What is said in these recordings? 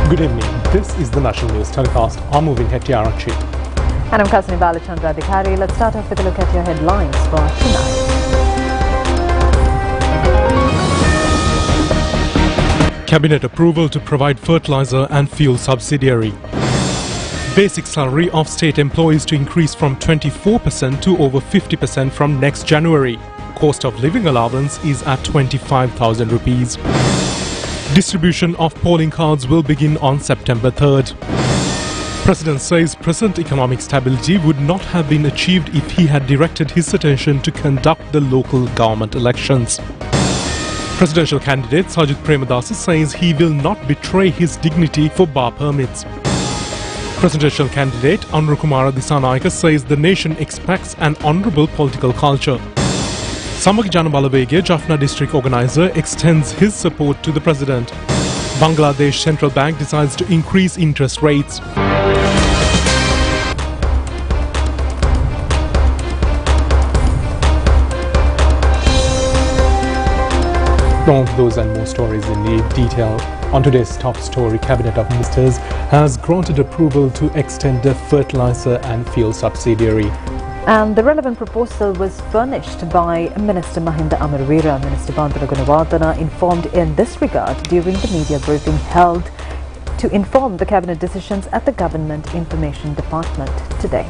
Good evening. This is the national news telecast. I'm moving head to Arachi. And I'm Kasni Balachandra Adhikari. Let's start off with a look at your headlines for tonight. Cabinet approval to provide fertilizer and fuel subsidiary. Basic salary of state employees to increase from 24% to over 50% from next January. Cost of living allowance is at 25,000 rupees. Distribution of polling cards will begin on September 3rd. President says present economic stability would not have been achieved if he had directed his attention to conduct the local government elections. Presidential candidate Sajid Premadasa says he will not betray his dignity for bar permits. Presidential candidate Anurukumara Disanayaka says the nation expects an honourable political culture. Samak Janabalawege Jaffna district organizer extends his support to the president. Bangladesh Central Bank decides to increase interest rates. All of those and more stories in detail. On today's top story, Cabinet of Ministers has granted approval to extend the fertilizer and fuel subsidiary. And the relevant proposal was furnished by Minister Mahinda Amarveera. Minister Bandula Gunawardena informed in this regard during the media briefing held to inform the cabinet decisions at the Government Information Department today.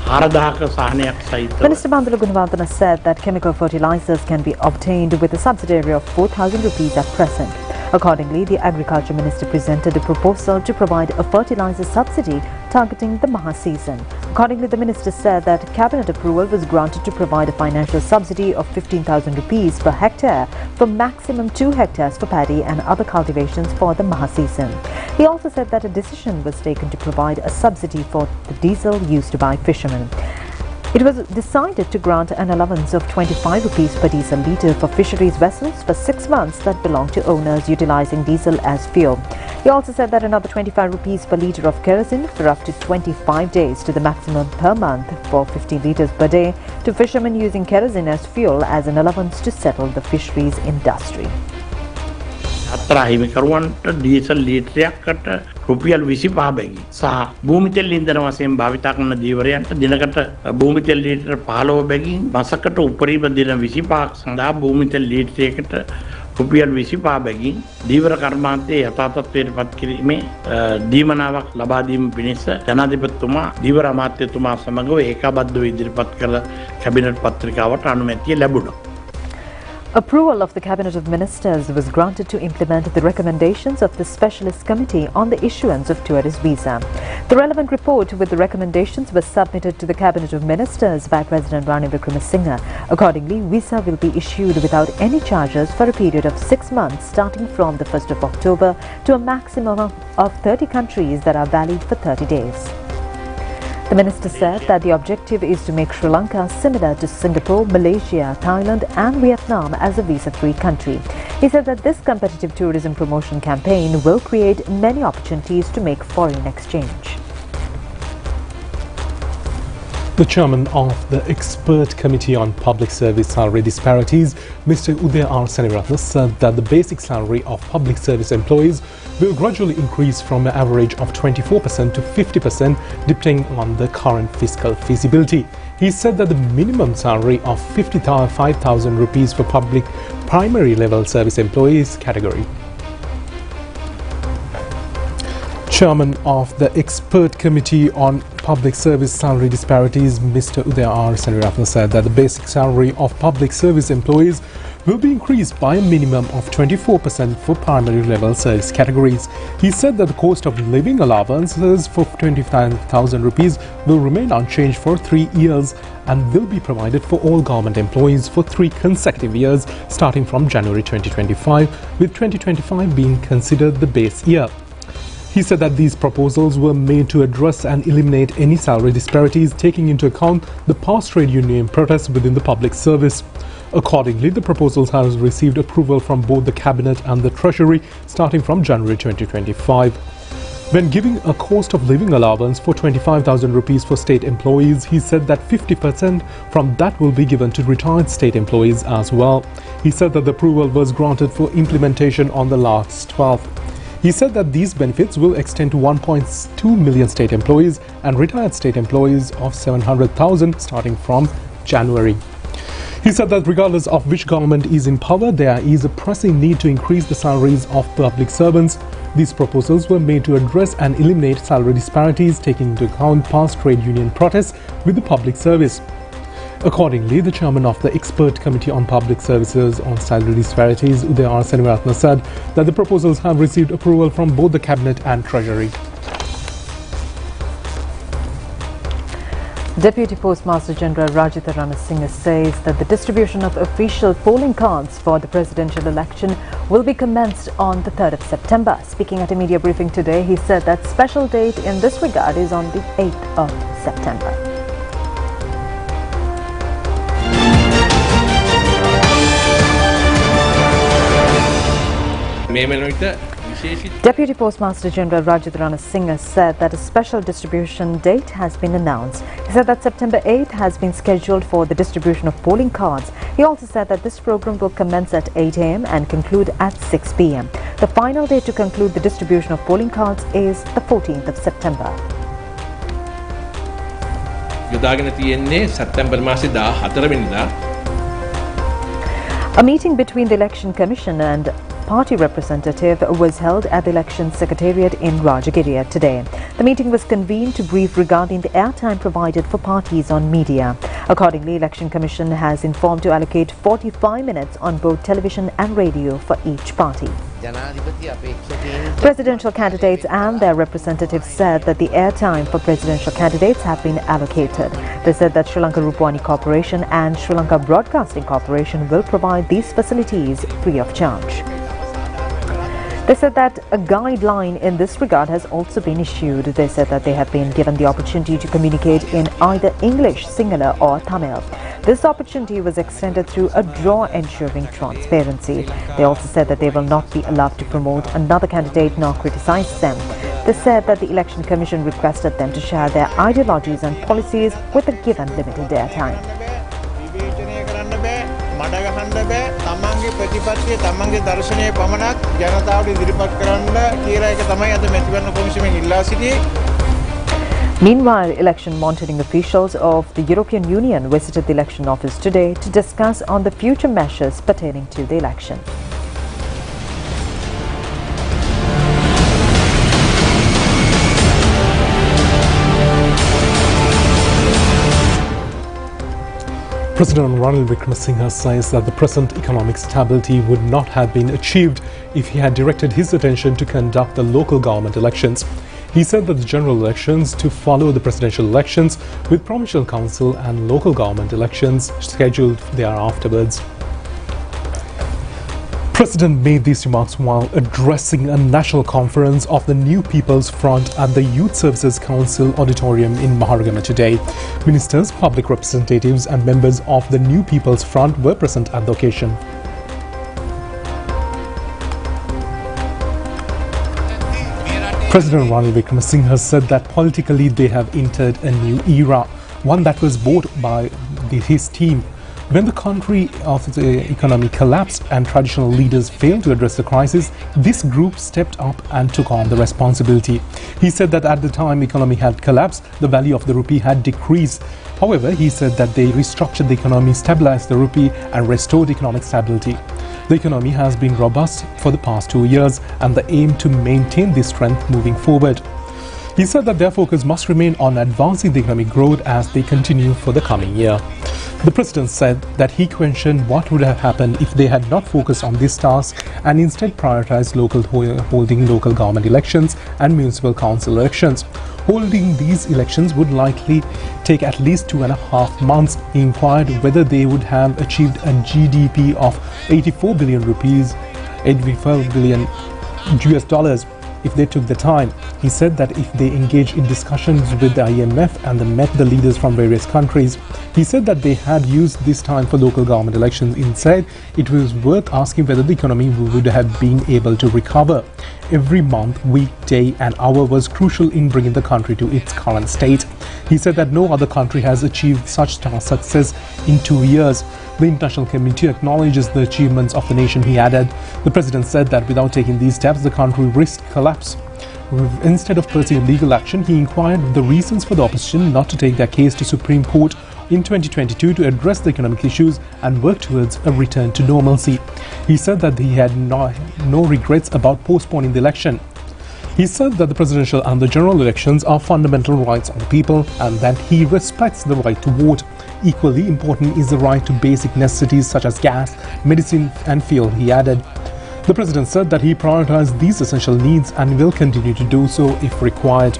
Minister Bandula Gunawardena said that chemical fertilizers can be obtained with a subsidiary of 4,000 rupees at present. Accordingly, the Agriculture Minister presented a proposal to provide a fertilizer subsidy targeting the Maha season. Accordingly, the Minister said that Cabinet approval was granted to provide a financial subsidy of 15,000 rupees per hectare for maximum 2 hectares for paddy and other cultivations for the Maha season. He also said that a decision was taken to provide a subsidy for the diesel used by fishermen. It was decided to grant an allowance of 25 rupees per diesel litre for fisheries vessels for 6 months that belong to owners utilising diesel as fuel. He also said that another 25 rupees per litre of kerosene for up to 25 days to the maximum per month for 50 litres per day to fishermen using kerosene as fuel as an allowance to settle the fisheries industry. diesel ලීටරයකට රුපියල් 25 බැගින් සහ භූමි තෙල් ඉන්ධන වශයෙන් භාවිත කරන දීවරයන්ට දිනකට භූමි තෙල් ලීටර 15 බැගින් මාසකට උපරිම දින 25ක් සඳහා භූමි තෙල් ලීටරයකට රුපියල් 25 බැගින් දීවර කර්මාන්තයේ යථා තත්ත්වයට පත් කිරීමේ දීමනාවක් ලබා දීම පිණිස ජනාධිපතිතුමා දීවර අමාත්‍යතුමා සමග ඒකාබද්ධව ඉදිරිපත් කළ කැබිනට් පත්‍රිකාවට අනුමැතිය ලැබුණා. Approval of the Cabinet of Ministers was granted to implement the recommendations of the Specialist Committee on the issuance of tourist visa. The relevant report with the recommendations was submitted to the Cabinet of Ministers by President Ranil Wickremesinghe. Accordingly, visa will be issued without any charges for a period of 6 months starting from the 1st of October to a maximum of 30 countries that are valid for 30 days. The minister said that the objective is to make Sri Lanka similar to Singapore, Malaysia, Thailand and Vietnam as a visa-free country. He said that this competitive tourism promotion campaign will create many opportunities to make foreign exchange. The chairman of the Expert Committee on Public Service Salary Disparities, Mr. Udaya R. Seneviratne, said that the basic salary of public service employees will gradually increase from an average of 24% to 50% depending on the current fiscal feasibility. He said that the minimum salary of 55,000 rupees for public primary level service employees category. Chairman of the Expert Committee on Public Service Salary Disparities, Mr. Udaya R. Seneviratne, said that the basic salary of public service employees will be increased by a minimum of 24% for primary level service categories. He said that the cost of living allowances for 25,000 rupees will remain unchanged for 3 years and will be provided for all government employees for 3 consecutive years starting from January 2025, with 2025 being considered the base year. He said that these proposals were made to address and eliminate any salary disparities, taking into account the past trade union protests within the public service. Accordingly, the proposals have received approval from both the Cabinet and the Treasury starting from January 2025. When giving a cost of living allowance for 25,000 rupees for state employees, he said that 50% from that will be given to retired state employees as well. He said that the approval was granted for implementation on the last 12th. He said that these benefits will extend to 1.2 million state employees and retired state employees of 700,000 starting from January. He said that regardless of which government is in power, there is a pressing need to increase the salaries of public servants. These proposals were made to address and eliminate salary disparities, taking into account past trade union protests with the public service. Accordingly, the chairman of the Expert Committee on Public Services on Salary Disparities, Udayar Senivaratna, said that the proposals have received approval from both the Cabinet and Treasury. Deputy Postmaster General Rajitha Ranasinghe says that the distribution of official polling cards for the presidential election will be commenced on the 3rd of September. Speaking at a media briefing today, he said that special date in this regard is on the 8th of September. Deputy Postmaster General Rajitha Ranasinghe said that a special distribution date has been announced. He said that September 8th has been scheduled for the distribution of polling cards. He also said that this program will commence at 8 a.m. and conclude at 6 p.m. The final date to conclude the distribution of polling cards is the 14th of September. A meeting between the Election Commission and party representative was held at the Election Secretariat in Rajagiriya today. The meeting was convened to brief regarding the airtime provided for parties on media. Accordingly, Election Commission has informed to allocate 45 minutes on both television and radio for each party. Presidential candidates and their representatives said that the airtime for presidential candidates have been allocated. They said that Sri Lanka Rupavahini Corporation and Sri Lanka Broadcasting Corporation will provide these facilities free of charge. They said that a guideline in this regard has also been issued. They said that they have been given the opportunity to communicate in either English, Sinhala or Tamil. This opportunity was extended through a draw ensuring transparency. They also said that they will not be allowed to promote another candidate nor criticize them. They said that the Election Commission requested them to share their ideologies and policies with a given limited airtime. තමන්ගේ ප්‍රතිපත්තිය තමන්ගේ දර්ශනය පමණක් ජනතාවට ඉදිරිපත් කරන්න කියලා එක තමයි අද මැතිවරණ කොමිසමෙන් ඉල්ලා සිටියේ. Meanwhile, election monitoring officials of the European Union visited the election office today to discuss on the future measures pertaining to the election. President Ranil Wickremesinghe says that the present economic stability would not have been achieved if he had directed his attention to conduct the local government elections. He said that the general elections to follow the presidential elections with provincial council and local government elections scheduled thereafterwards. The President made these remarks while addressing a national conference of the New People's Front at the Youth Services Council Auditorium in Maharagama today. Ministers, public representatives and members of the New People's Front were present at the occasion. President Ranil Wickremesinghe said that politically they have entered a new era, one that was bought by his team. When the country of the economy collapsed and traditional leaders failed to address the crisis, this group stepped up and took on the responsibility. He said that at the time the economy had collapsed, the value of the rupee had decreased. However, he said that they restructured the economy, stabilized the rupee and restored economic stability. The economy has been robust for the past 2 years and the aim to maintain this strength moving forward. He said that their focus must remain on advancing the economic growth as they continue for the coming year. The President said that he questioned what would have happened if they had not focused on this task and instead prioritized holding local government elections and municipal council elections. Holding these elections would likely take at least 2.5 months. He inquired whether they would have achieved a GDP of 84 billion rupees, $84 billion US if they took the time. He said that if they engage in discussions with the IMF and they met the leaders from various countries, he said that they had used this time for local government elections. Instead, it was worth asking whether the economy would have been able to recover. Every month, week, day and hour was crucial in bringing the country to its current state. He said that no other country has achieved such success in 2 years. The international community acknowledges the achievements of the nation, he added. The president said that without taking these steps, the country risked collapse. Instead of pursuing legal action, he inquired the reasons for the opposition not to take their case to Supreme Court in 2022 to address the economic issues and work towards a return to normalcy. He said that he had no regrets about postponing the election. He said that the presidential and the general elections are fundamental rights of the people and that he respects the right to vote. Equally important is the right to basic necessities such as gas, medicine and fuel, he added. The president said that he prioritized these essential needs and will continue to do so if required.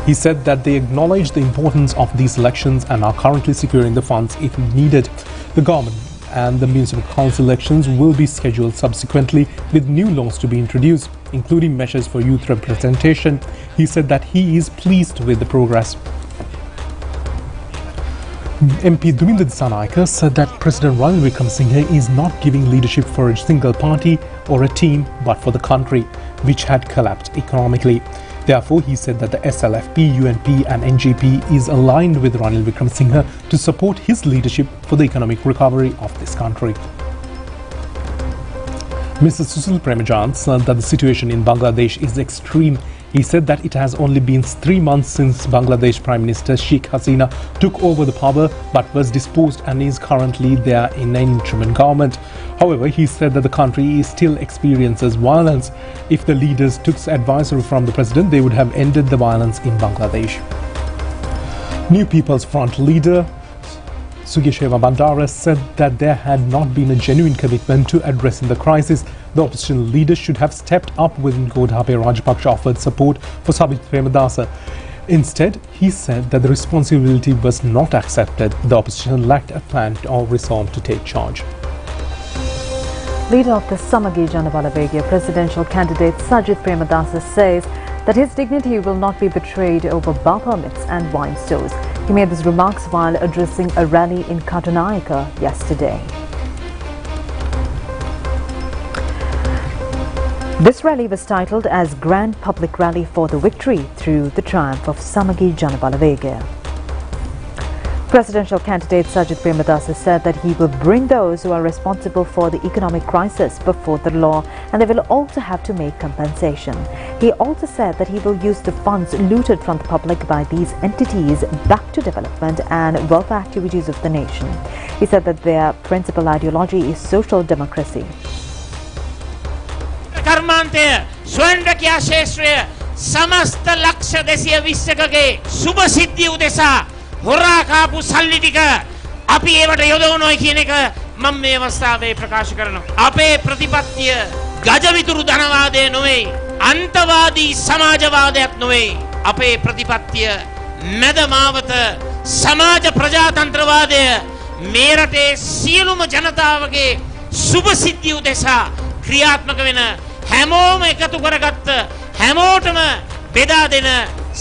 He said that they acknowledge the importance of these elections and are currently securing the funds if needed. The government and the municipal council elections will be scheduled subsequently with new laws to be introduced, including measures for youth representation. He said that he is pleased with the progress. MP Duminda Dissanayake said that President Ranil Wickremesinghe is not giving leadership for a single party or a team but for the country, which had collapsed economically. Therefore, he said that the SLFP, UNP and NGP is aligned with Ranil Wickremesinghe to support his leadership for the economic recovery of this country. Mr. Susil Premajand said that the situation in Bangladesh is extreme. He said that it has only been 3 months since Bangladesh Prime Minister Sheikh Hasina took over the power but was disposed and is currently there in an interim government. However, he said that the country still experiences violence. If the leaders took advice from the president, they would have ended the violence in Bangladesh. New People's Front leader Sugesheva Bandara said that there had not been a genuine commitment to addressing the crisis. The opposition leaders should have stepped up when Gotabaya Rajapaksa offered support for Sajith Premadasa. Instead, he said that the responsibility was not accepted. The opposition lacked a plan or resolve to take charge. Leader of the Samagi Janabalawegya presidential candidate Sajith Premadasa says that his dignity will not be betrayed over bar permits and wine stores. He made these remarks while addressing a rally in Katunayaka yesterday. This rally was titled as Grand Public Rally for the Victory through the Triumph of Samagi Janabalawegya. Presidential candidate Sajith Premadasa said that he will bring those who are responsible for the economic crisis before the law and they will also have to make compensation. He also said that he will use the funds looted from the public by these entities back to development and welfare activities of the nation. He said that their principal ideology is social democracy. කර්මාන්තය ස්වයං රැකියා ශේෂ්ත්‍රය සමස්ත ලක්ෂ 220කගේ සුබ සිද්ධිය උදෙසා හොරා කාපු සල්ලි ටික අපි ඒවට යොදවනොයි කියන එක මම මේ අවස්ථාවේ ප්‍රකාශ කරනවා. අපේ ප්‍රතිපත්තිය ගජවිතුරු ධනවාදය නොවේ, අන්තවාදී සමාජවාදයක් නොවේ. අපේ ප්‍රතිපත්තිය මැද මාවත සමාජ ප්‍රජාතන්ත්‍රවාදය මේ රටේ සියලුම ජනතාවගේ සුබ සිද්ධිය උදෙසා ක්‍රියාත්මක වෙන හැමෝම එකතු කරගත්ත හැමෝටම බෙදා දෙන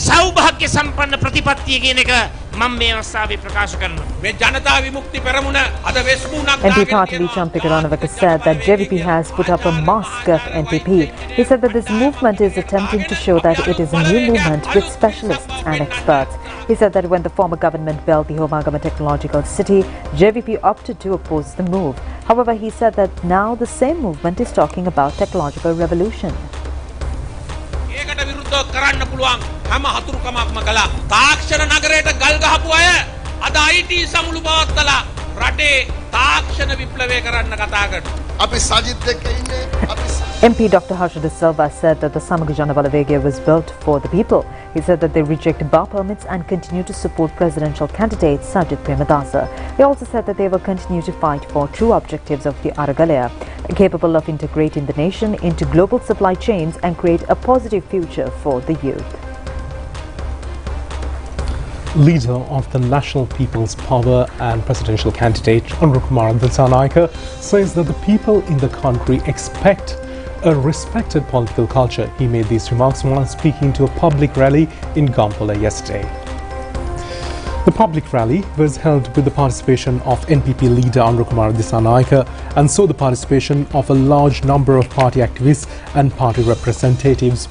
සෞභාග්‍ය සම්පන්න ප්‍රතිපත්තිය කියන එක මම මේ අවස්ථාවේ ප්‍රකාශ කරනවා. මේ ජනතා විමුක්ති පෙරමුණ අද වෙස්මුණක් MP party leader Champi Karanavaka said that JVP has put up a mask of NPP. He said that this movement is attempting to show that it is a new movement with specialists and experts. He said that when the former government built the Homagama Technological City, JVP opted to oppose the move. However, he said that now the same movement is talking about technological revolution. ඒකට විරුද්ධව කරන්න පුළුවන් හැම හතුරුකමක්ම කළා. තාක්ෂණ නගරයට ගල් ගහපු අය අද IT සමුළු පවත්තලා රටේ තාක්ෂණ විප්ලවය කරන්න කතා කරනවා. අපි සජිත් එක්ක ඉන්නේ. MP Dr. Harshada Silva said that the Samagi Janabalawegya was built for the people. He said that they reject bar permits and continue to support presidential candidate Sajith Premadasa. They also said that they will continue to fight for true objectives of the Aragalaya, capable of integrating the nation into global supply chains and create a positive future for the youth. Leader of the National People's Power and presidential candidate Anurkumar Dissanayake says that the people in the country expect a respected political culture. He made these remarks while speaking to a public rally in Gampola yesterday. The public rally was held with the participation of NPP leader Amrukumar Dissanayake and saw the participation of a large number of party activists and party representatives.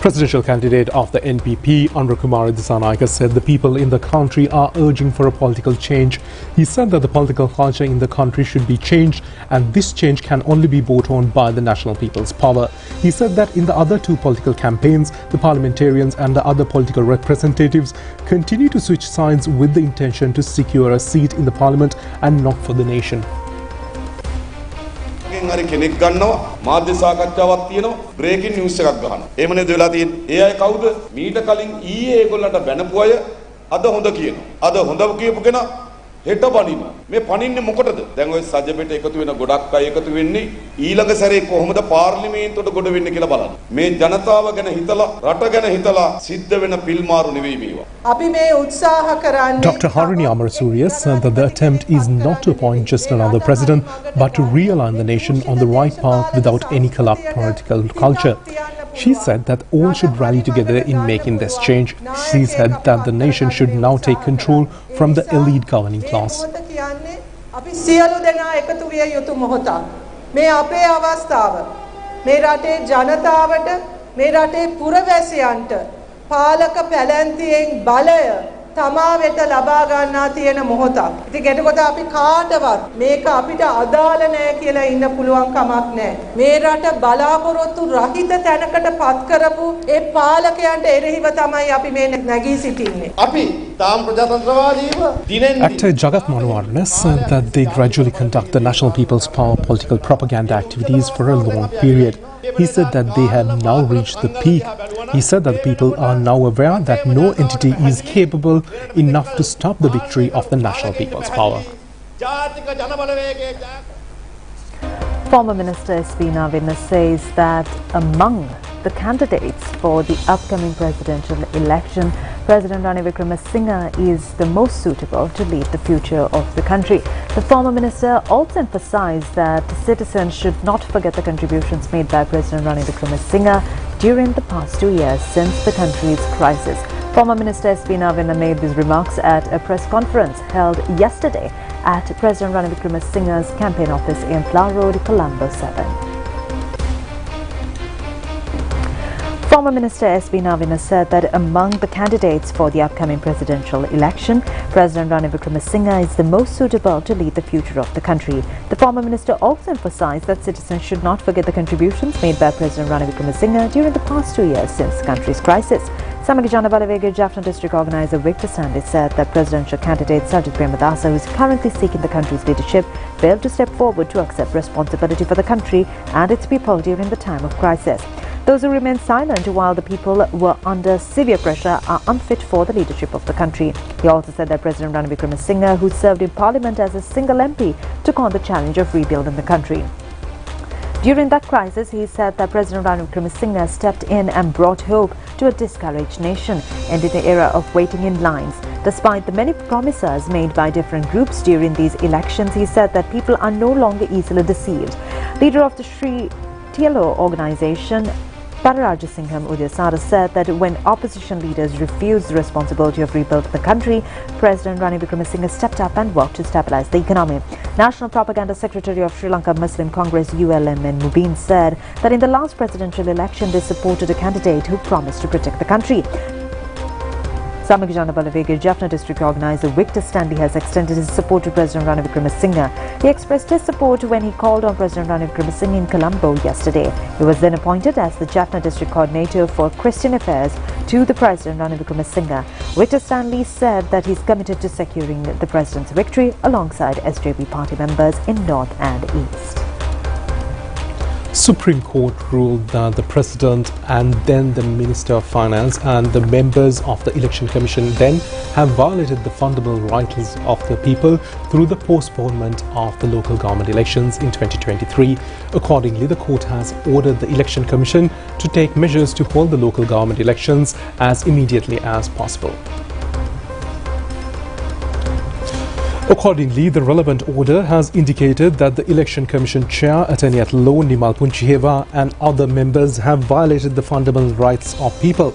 Presidential candidate of the NPP, Amrukumar Dissanayake, said the people in the country are urging for a political change. He said that the political culture in the country should be changed and this change can only be brought on by the National People's Power. He said that in the other two political campaigns, the parliamentarians and the other political representatives continue to switch sides with the intention to secure a seat in the parliament and not for the nation. හරි කෙනෙක් ගන්නවා මාධ්‍ය සාකච්ඡාවක් තියෙනවා breaking news එකක් ගහනවා. එහෙම නේද වෙලා තියෙන්නේ? ඒ අය කවුද? මීට කලින් ඊයේ ඒගොල්ලන්ට බැනපු අය අද හොඳ කියනවා. අද හොඳ කියපු කෙනා හෙට බනිනවා. මේ පනින්නේ මොකටද? දැන් ඔය සජ්ජපෙට එකතු වෙන ගොඩක් අය එකතු වෙන්නේ ඊළඟ සැරේ කොහොමද පාර්ලිමේන්තුවට ගොඩ වෙන්නේ කියලා බලන්න. මේ ජනතාව ගැන හිතලා රට ගැන හිතලා සිද්ධ වෙන පිල්මාරු නෙවෙයි මේවා. අපි මේ උත්සාහ කරන්නේ Dr. Harini Amarasuriya said that the attempt is not to appoint just another president, but to realign the nation on the right path without any corrupt political culture. She said that all should rally together in making this change. She said that the nation should now take control from the elite governing class. අපි සියලු දෙනා එකතු විය යුතු මොහොතක්. මේ අපේ අවස්ථාව. මේ රටේ ජනතාවට, මේ රටේ පුරවැසියන්ට පාලක පැලැන්තියෙන් බලය තමා වෙත ලබා ගන්නා තියෙන මොහොතක්. ඉතින් එතකොට අපි කාටවත් මේක අපිට අදාළ නැහැ කියලා ඉන්න පුළුවන් කමක් නැහැ. මේ රට බලාපොරොත්තු රහිත තැනකට පත් කරපු ඒ පාලකයන්ට එරෙහිව තමයි අපි මේ නැගී සිටින්නේ. අපි තාම ප්‍රජාතන්ත්‍රවාදීව දිනෙන් Actor Jagat Manuwarna said that they gradually conduct the National People's Power political propaganda activities for a long period. He said that they have now reached the peak. He said that people are now aware that no entity is capable enough to stop the victory of the National People's Power. Former Minister S.V. Navina says that among the candidates for the upcoming presidential election, President Ranil Wickremesinghe is the most suitable to lead the future of the country. The former minister also emphasized that citizens should not forget the contributions made by President Ranil Wickremesinghe during the past 2 years since the country's crisis. Former Minister S.V. Navina made these remarks at a press conference held yesterday at President Ranil Wickremesinghe's campaign office in Flower Road, Colombo 7. Former Minister S.V. Navina said that among the candidates for the upcoming presidential election, President Ranil Wickremesinghe is the most suitable to lead the future of the country. The former minister also emphasized that citizens should not forget the contributions made by President Ranil Wickremesinghe during the past 2 years since the country's crisis. Samaki Jana Balavege Jaffna district organizer Victor Stanley said that presidential candidate Sajid Premadasa, who is currently seeking the country's leadership, failed to step forward to accept responsibility for the country and its people during the time of crisis. Those who remain silent while the people were under severe pressure are unfit for the leadership of the country. He also said that President Ranil Wickremesinghe, who served in parliament as a single MP, took on the challenge of rebuilding the country. During that crisis, he said that President Ranil Wickremesinghe stepped in and brought hope to a discouraged nation, ending the era of waiting in lines. Despite the many promises made by different groups during these elections, he said that people are no longer easily deceived. Leader of the Sri TLO organization, Pararajasingham Udayasara, said that when opposition leaders refused the responsibility of rebuilding the country, President Ranil Wickremesinghe stepped up and worked to stabilize the economy. National Propaganda Secretary of Sri Lanka Muslim Congress ULMN Mubin said that in the last presidential election they supported a candidate who promised to protect the country. Samagijana Balavege Jaffna district organizer Victor Stanley has extended his support to President Ranil Wickremesinghe. He expressed his support when he called on President Ranil Wickremesinghe in Colombo yesterday. He was then appointed as the Jaffna district coordinator for Christian affairs to the President Ranil Wickremesinghe. Victor Stanley said that he is committed to securing the president's victory alongside SJP party members in North and East. Supreme Court ruled that the President and then the Minister of Finance and the members of the Election Commission then have violated the fundamental rights of the people through the postponement of the local government elections in 2023. Accordingly, the court has ordered the Election Commission to take measures to hold the local government elections as immediately as possible. Accordingly, the relevant order has indicated that the Election Commission Chair, Attorney at Law Nimal Punchiheva, and other members have violated the fundamental rights of people.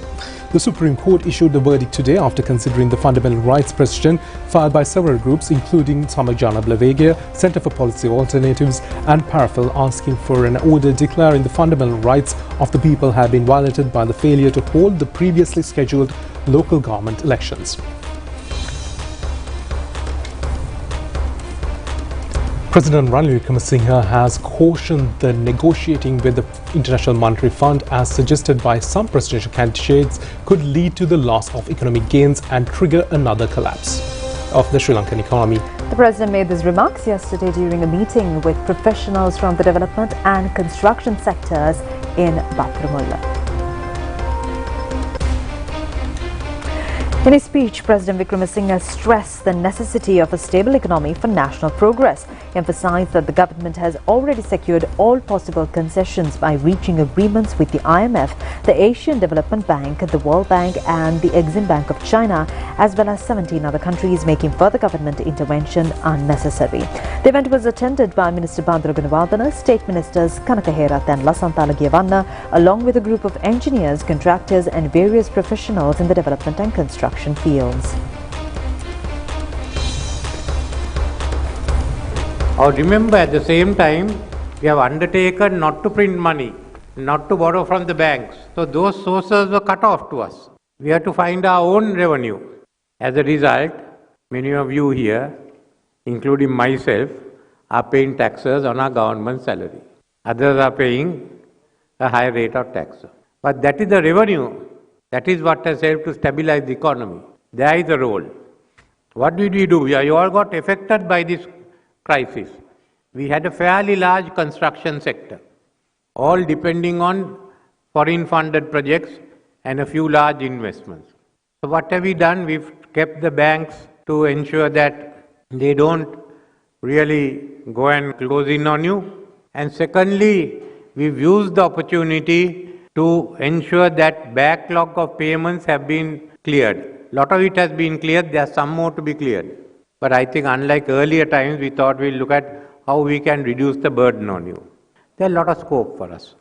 The Supreme Court issued the verdict today after considering the fundamental rights question filed by several groups including Samajana Blavegia, Centre for Policy Alternatives and Parafel, asking for an order declaring the fundamental rights of the people have been violated by the failure to hold the previously scheduled local government elections. President Ranil Wickremesinghe has cautioned that negotiating with the International Monetary Fund, as suggested by some presidential candidates, could lead to the loss of economic gains and trigger another collapse of the Sri Lankan economy. The President made these remarks yesterday during a meeting with professionals from the development and construction sectors in Bathuramulla. In his speech, President Wickremesinghe stressed the necessity of a stable economy for national progress. He emphasized that the government has already secured all possible concessions by reaching agreements with the IMF, the Asian Development Bank, the World Bank and the Exim Bank of China, as well as 17 other countries, making further government intervention unnecessary. The event was attended by Minister Bandara Gunawardena, State Ministers Kanaka Herath and Lasanthala Giyavanna, along with a group of engineers, contractors and various professionals in the development and construction fields. Remember, at the same time, we have undertaken not to print money, not to borrow from the banks. So those sources were cut off to us. We have to find our own revenue. As a result, many of you here, including myself, are paying taxes on our government salary. Others are paying a high rate of tax. But that is the revenue. That is what has helped to stabilize the economy. There is the role. What did we do? You all got affected by this crisis. We had a fairly large construction sector, all depending on foreign funded projects and a few large investments. So what have we done? We've kept the banks to ensure that they don't really go and close in on you. And secondly, we've used the opportunity to ensure that backlog of payments have been cleared. A lot of it has been cleared. There are some more to be cleared. But I think unlike earlier times, we thought we'll look at how we can reduce the burden on you. There's a lot of scope for us.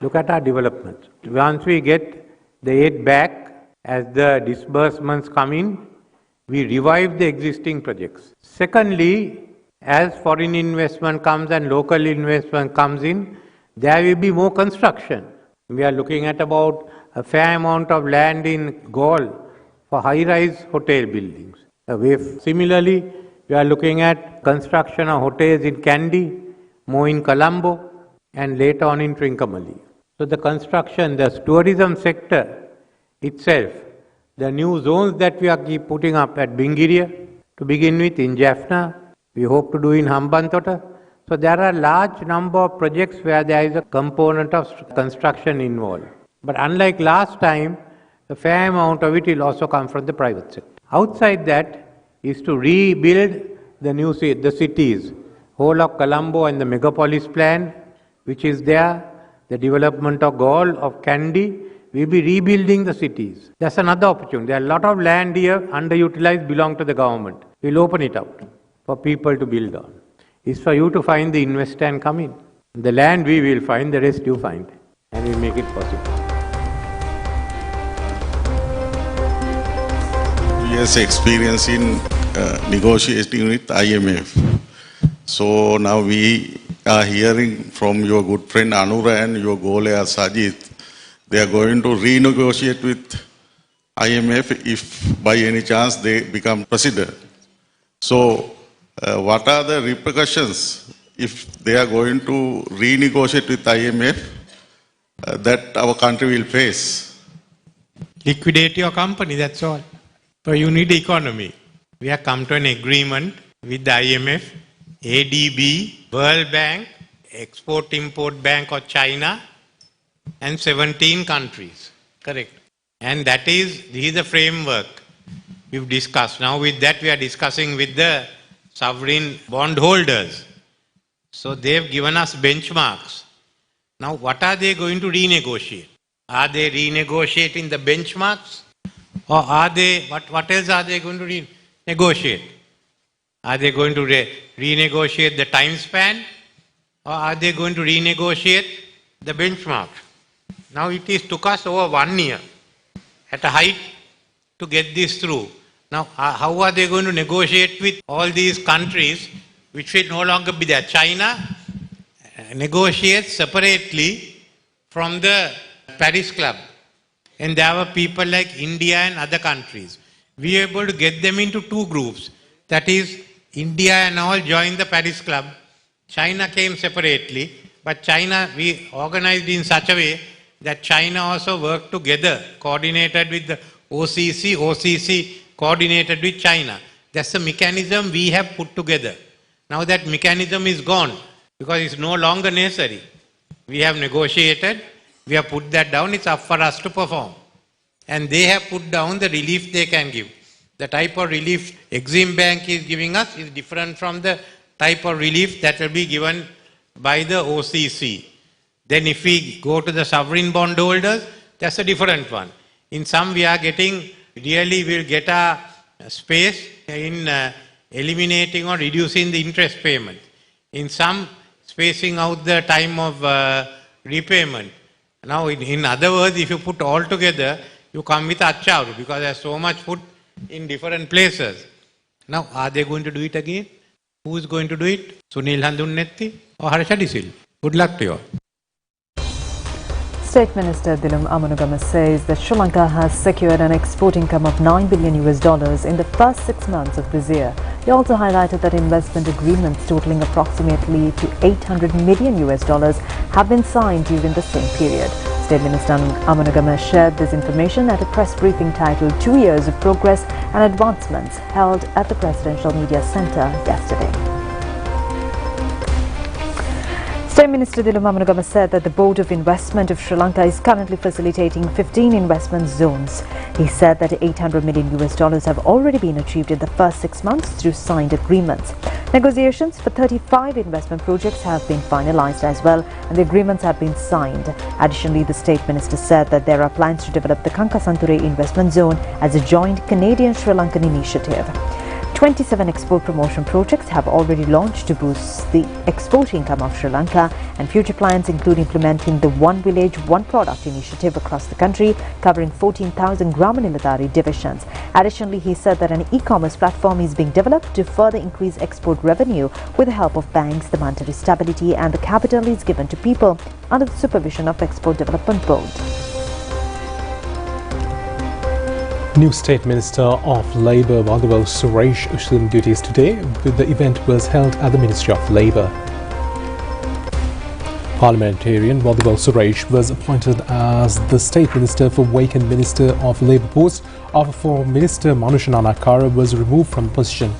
Look at our development. Once we get the aid back, as the disbursements come in, we revive the existing projects. Secondly, as foreign investment comes and local investment comes in, there will be more construction. We are looking at about a fair amount of land in Galle for high-rise hotel buildings. Similarly, we are looking at construction of hotels in Kandy, more in Colombo, and later on in Trincomalee. So the construction, the tourism sector itself, the new zones that we are keep putting up at Bingiria, to begin with, in Jaffna, we hope to do in Hambantota. So there are a large number of projects where there is a component of construction involved. But unlike last time, a fair amount of it will also come from the private sector. Outside that is to rebuild the cities, whole of Colombo and the megapolis plan, which is there, the development of Galle, of Kandy, we'll be rebuilding the cities. That's another opportunity. There are a lot of land here, underutilized, belong to the government. We'll open it out for people to build on. It's for you to find the investor and come in. The land we will find, the rest you find, and we'll make it possible. Years experience in negotiating with IMF. So now we are hearing from your good friend Anura and your Golea Sajid, they are going to renegotiate with IMF if by any chance they become president. So what are the repercussions if they are going to renegotiate with IMF that our country will face? Liquidate your company, that's all. So you need economy. We have come to an agreement with the IMF, ADB, World Bank, Export-Import Bank of China, and 17 countries. Correct. And this is the framework we've discussed. Now with that we are discussing with the sovereign bondholders. So they've given us benchmarks. Now what are they going to renegotiate? Are they renegotiating the benchmarks? Or are they, what else are they going to renegotiate? Are they going to renegotiate the time span, or are they going to renegotiate the benchmark? Now it took us over 1 year at a height to get this through. Now how are they going to negotiate with all these countries which will no longer be there? China negotiates separately from the Paris Club, and there were people like India and other countries. We were able to get them into 2 groups. That is, India and all joined the Paris Club. China came separately, but China, we organized in such a way that China also worked together, coordinated with the OCC, OCC coordinated with China. That's the mechanism we have put together. Now that mechanism is gone because it's no longer necessary. We have negotiated, we have put that down, it's up for us to perform. And they have put down the relief they can give. The type of relief Exim Bank is giving us is different from the type of relief that will be given by the OCC. Then if we go to the sovereign bond holders, that's a different one. In some we are getting, really we'll get a space in eliminating or reducing the interest payment. In some, spacing out the time of repayment. Now in other words, if you put all together, you come with Acharu because there's so much put in different places. Now are they going to do it again? Who is going to do it? Sunil Handunnetti or Harsha Disil? Good luck to you all. State Minister Dilum Amanugama says that Sri Lanka has secured an export income of $9 billion in the first 6 months of this year. He also highlighted that investment agreements totaling approximately to $800 million have been signed during the same period. State Minister Amanugama shared this information at a press briefing titled 2 Years of Progress and Advancements held at the Presidential Media Centre yesterday. State Minister Dilum Amanugama said that the Board of Investment of Sri Lanka is currently facilitating 15 investment zones. He said that $800 million have already been achieved in the first 6 months through signed agreements. Negotiations for 35 investment projects have been finalized as well, and the agreements have been signed. Additionally, the State Minister said that there are plans to develop the Kankasanture investment zone as a joint Canadian-Sri Lankan initiative. 27 export promotion projects have already launched to boost the export income of Sri Lanka, and future plans include implementing the One Village, One Product initiative across the country, covering 14,000 Grama-Niladhari divisions. Additionally, he said that an e-commerce platform is being developed to further increase export revenue with the help of banks. The monetary stability and the capital is given to people under the supervision of Export Development Board. New State Minister of Labour Wadhiwal Suresh assumed duties today. The event was held at the Ministry of Labour. Parliamentarian Wadhiwal Suresh was appointed as the State Minister for vacant Minister of Labour post after former Minister Manusha Nanakara was removed from the position.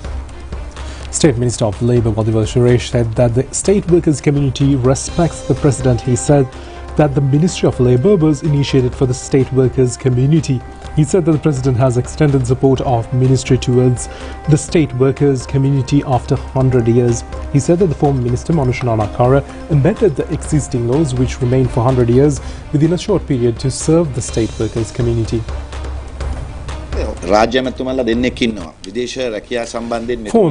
State Minister of Labour Wadhiwal Suresh said that the state workers community respects the President. He said that the Ministry of Labour was initiated for the state workers community. He said that the President has extended support of ministry towards the state workers community after 100 years. He said that the former Minister Manusha Nanakara amended the existing laws which remained for 100 years within a short period to serve the state workers community. Former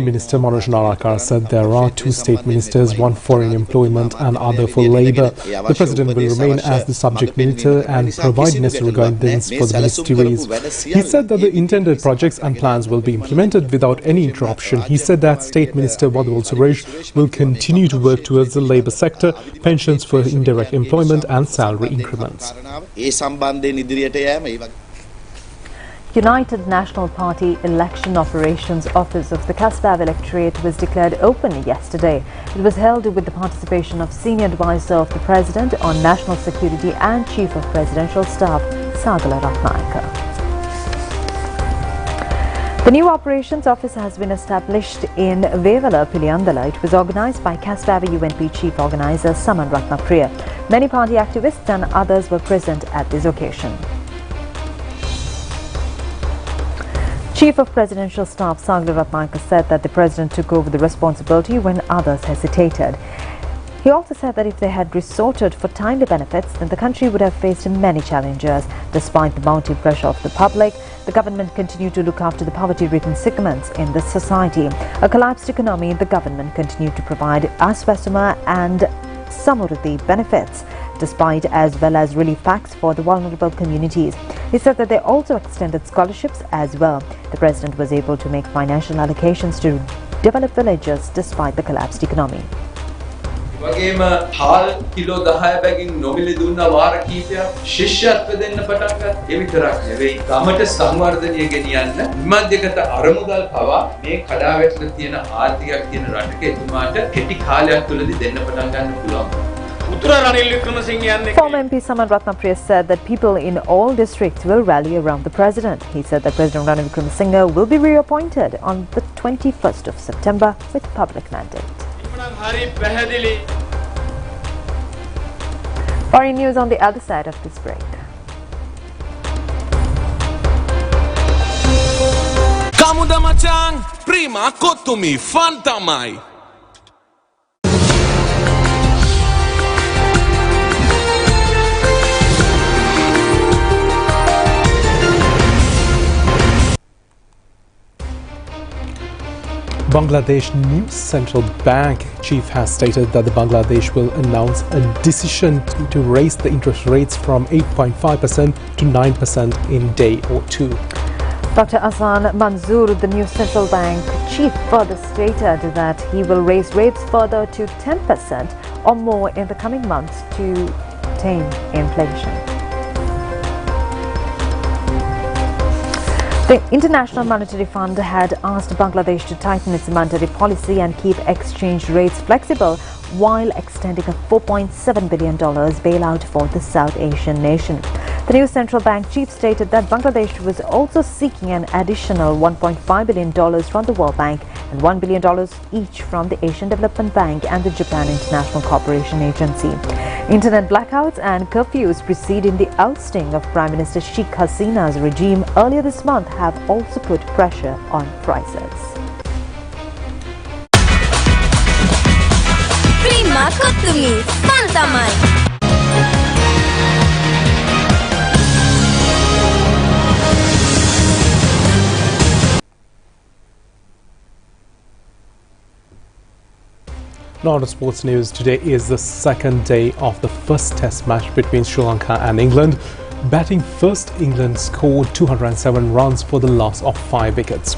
Minister Manusha Nanakara said there are 2 state ministers, one for employment and other for labour. The President will remain as the subject minister and provide necessary guidance for the ministries. He said that the intended projects and plans will be implemented without any interruption. He said that State Minister Wadhiwal Suresh will continue to work towards the labour sector, pensions for indirect employment and salary increments. United National Party Election Operations Office of the Kasbah Electorate was declared open yesterday. It was held with the participation of Senior Advisor of the President on National Security and Chief of Presidential Staff, Sagala Ratnayaka. The new Operations Office has been established in Vevala, Piliyandala. It was organised by Kasbah UNP Chief Organiser Saman Ratnapriya. Many party activists and others were present at this occasion. Chief of Presidential Staff Sagala Ratnayaka said that the President took over the responsibility when others hesitated. He also said that if they had resorted for timely benefits, then the country would have faced many challenges. Despite the mounting pressure of the public, the government continued to look after the poverty-ridden segments in the society. A collapsed economy, the government continued to provide Aswasama and Samurudhi benefits, despite as well as relief packs for the vulnerable communities. He said that they also extended scholarships as well. The president was able to make financial allocations to develop villages despite the collapsed economy. වගේම හාල් kilo 10 බැගින් නොමිලේ දුන්නා වාර කීපයක් ශිෂ්‍යත්ව දෙන්න පටන් ගත්තා. ඒ විතරක් නෙවෙයි ගමට සංවර්ධනය ගෙනියන්න විමධ්‍යගත අරමුදල් පවා මේ කඩාවැටලා තියෙන ආර්ථිකයක් තියෙන රටක එතුමාට කෙටි කාලයක් තුලදී දෙන්න පටන් ගන්න පුළුවන්. Former MP Saman Ratnapriya said that people in all districts will rally around the president. He said that President Ranil Wickremesinghe will be reappointed on the 21st of September with public mandate. Foreign news on the other side of this break. Kamuda macang, prima kotumi, fantamai. Bangladesh News Central Bank chief has stated that the Bangladesh will announce a decision to raise the interest rates from 8.5% to 9% in day or two. Dr. Ahsan Manzoor, the New Central Bank chief, further stated that he will raise rates further to 10% or more in the coming months to tame inflation. The International Monetary Fund had asked Bangladesh to tighten its monetary policy and keep exchange rates flexible while extending a $4.7 billion bailout for the South Asian nation. The new central bank chief stated that Bangladesh was also seeking an additional $1.5 billion from the World Bank and $1 billion each from the Asian Development Bank and the Japan International Cooperation Agency. Internet blackouts and curfews preceding the ousting of Prime Minister Sheikh Hasina's regime earlier this month have also put pressure on prices. Prima kotumi, fantamai. Now to sports news. Today is the second day of the first test match between Sri Lanka and England. Batting first, England scored 207 runs for the loss of 5 wickets.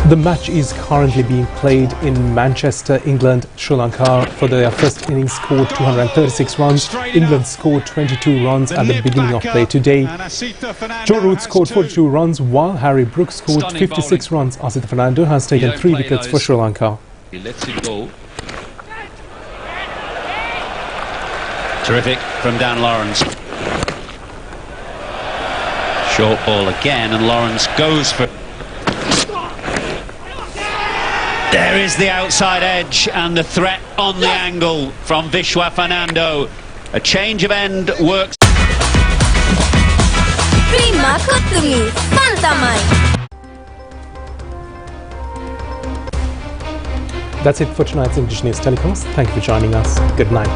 The match is currently being played in Manchester, England. Sri Lanka, for their first innings, scored 236 runs. England scored 22 runs at the beginning of play today. Joe Root scored 42 runs, while Harry Brooks scored 56 runs. Asith Fernando has taken 3 wickets for Sri Lanka. He lets it go. Terrific from Dan Lawrence. Short ball again, and Lawrence goes for... There is the outside edge and the threat on the angle from Vishwa Fernando. A change of end works. Prima kotumi, fantamai. That's it for tonight's English News Telecast. Thank you for joining us. Good night.